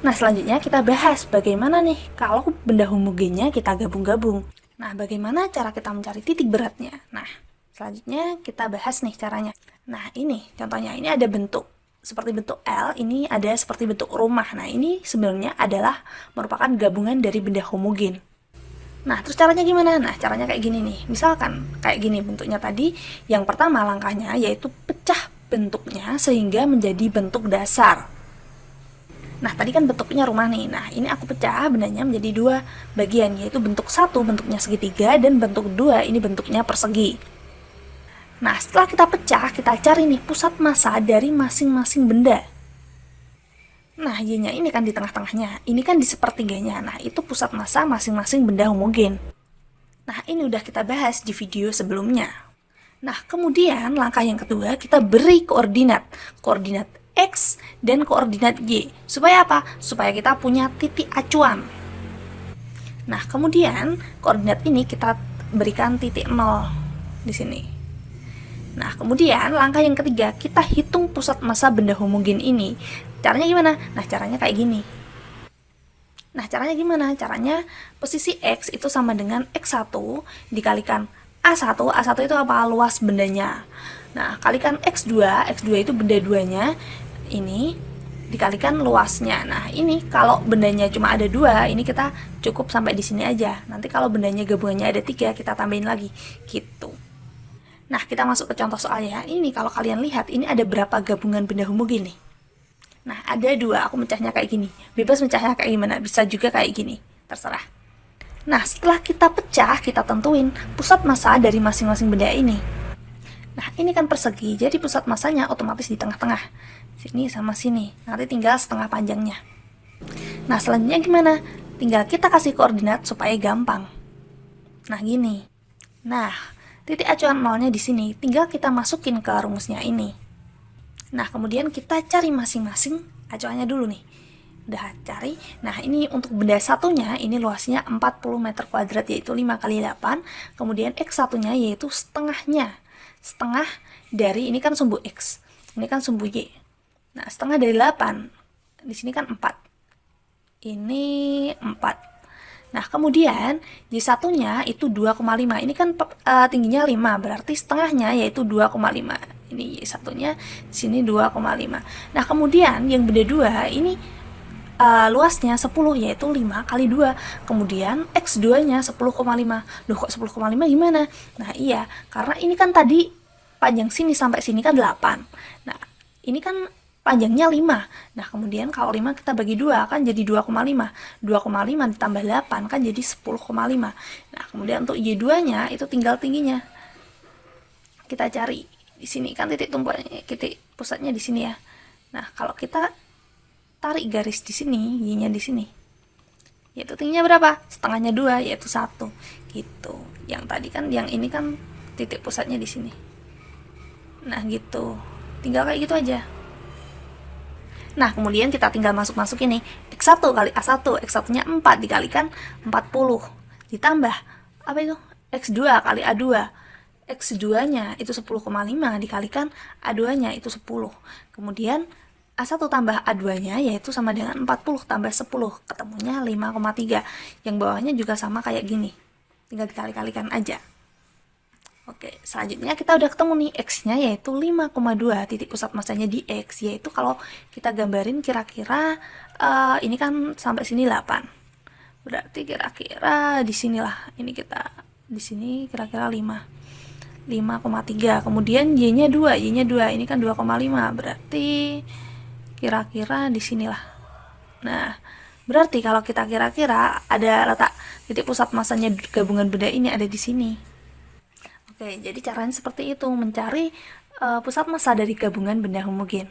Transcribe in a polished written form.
Nah, selanjutnya kita bahas bagaimana nih kalau benda homogennya kita gabung-gabung. Nah, bagaimana cara kita mencari titik beratnya? Nah, selanjutnya kita bahas nih caranya. Nah, ini contohnya, ini ada bentuk seperti bentuk L, ini ada seperti bentuk rumah. Nah, ini sebenarnya adalah merupakan gabungan dari benda homogen. Nah, terus caranya gimana? Nah, caranya kayak gini nih. Misalkan kayak gini bentuknya tadi. Yang pertama langkahnya yaitu pecah bentuknya sehingga menjadi bentuk dasar. Nah, tadi kan bentuknya rumah nih. Nah, ini aku pecah bendanya menjadi dua bagian, yaitu bentuk satu bentuknya segitiga dan bentuk dua ini bentuknya persegi. Nah, setelah kita pecah, kita cari nih pusat massa dari masing-masing benda. Nah, Y-nya ini kan di tengah-tengahnya, ini kan di sepertiganya. Nah, itu pusat massa masing-masing benda homogen. Nah, ini udah kita bahas di video sebelumnya. Nah, kemudian langkah yang kedua, kita beri koordinat. Koordinat X dan koordinat Y. Supaya apa? Supaya kita punya titik acuan. Nah, kemudian koordinat ini kita berikan titik 0 di sini. Nah, kemudian langkah yang ketiga, kita hitung pusat massa benda homogen ini. Caranya gimana? Nah, caranya kayak gini. Nah, caranya gimana? Caranya posisi X itu sama dengan X1 dikalikan A1. A1 itu apa? Luas bendanya. Nah, kalikan X2. X2 itu benda duanya. Ini dikalikan luasnya. Nah, ini kalau bendanya cuma ada 2, ini kita cukup sampai di sini aja. Nanti kalau bendanya gabungannya ada 3, kita tambahin lagi. Gitu. Nah, kita masuk ke contoh soalnya. Ini kalau kalian lihat, ini ada berapa gabungan benda homogen nih? Nah, ada 2. Aku mecahnya kayak gini. Bebas mecahnya kayak gimana. Bisa juga kayak gini. Terserah. Nah, setelah kita pecah, kita tentuin pusat massa dari masing-masing benda ini. Nah, ini kan persegi. Jadi pusat massanya otomatis di tengah-tengah. Sini sama sini. Nanti tinggal setengah panjangnya. Nah, selanjutnya gimana? Tinggal kita kasih koordinat supaya gampang. Nah, gini. Nah, titik acuan nolnya di sini. Tinggal kita masukin ke rumusnya ini. Nah, kemudian kita cari masing-masing acuannya dulu nih. Udah cari. Nah, ini untuk benda satunya, ini luasnya 40 meter kuadrat, yaitu 5 kali 8. Kemudian X1-nya yaitu setengahnya. Setengah dari, ini kan sumbu X. Ini kan sumbu Y. Nah, setengah dari 8. Di sini kan 4. Ini 4. Nah, kemudian Y1-nya itu 2,5. Ini kan tingginya 5, berarti setengahnya yaitu 2,5. Ini Y1-nya, sini 2,5. Nah, kemudian yang beda 2, ini luasnya 10, yaitu 5 kali 2. Kemudian X2-nya 10,5. Loh, kok 10,5 gimana? Nah, iya, karena ini kan tadi panjang sini sampai sini kan 8. Nah, ini kan panjangnya 5. Nah, kemudian kalau 5 kita bagi 2 kan jadi 2,5. 2,5 ditambah 8 kan jadi 10,5. Nah, kemudian untuk Y2-nya itu tinggal tingginya. Kita cari di sini kan titik tumpuannya, titik pusatnya di sini ya. Nah, kalau kita tarik garis di sini, Y-nya di sini. Yaitu tingginya berapa? Setengahnya 2, yaitu 1. Gitu. Yang tadi kan, yang ini kan titik pusatnya di sini. Nah, gitu. Tinggal kayak gitu aja. Nah, kemudian kita tinggal masuk-masuk ini. X1 kali A1, X1-nya 4 dikalikan 40. Ditambah, apa itu? X2 kali A2. X2-nya itu 10,5 dikalikan A2-nya itu 10. Kemudian A1 tambah A2-nya yaitu sama dengan 40 tambah 10. Ketemunya 5,3. Yang bawahnya juga sama kayak gini. Tinggal dikali-kalikan aja. Oke, selanjutnya kita udah ketemu nih X-nya yaitu 5,2, titik pusat massanya di X, yaitu kalau kita gambarin kira-kira ini kan sampai sini 8. Berarti kira-kira di sinilah. Ini kita di sini kira-kira 5,3. Kemudian Y-nya 2, Y-nya 2. Ini kan 2,5. Berarti kira-kira di sinilah. Nah, berarti kalau kita kira-kira ada letak titik pusat massanya gabungan benda ini ada di sini. Oke, jadi caranya seperti itu, mencari pusat massa dari gabungan benda homogen.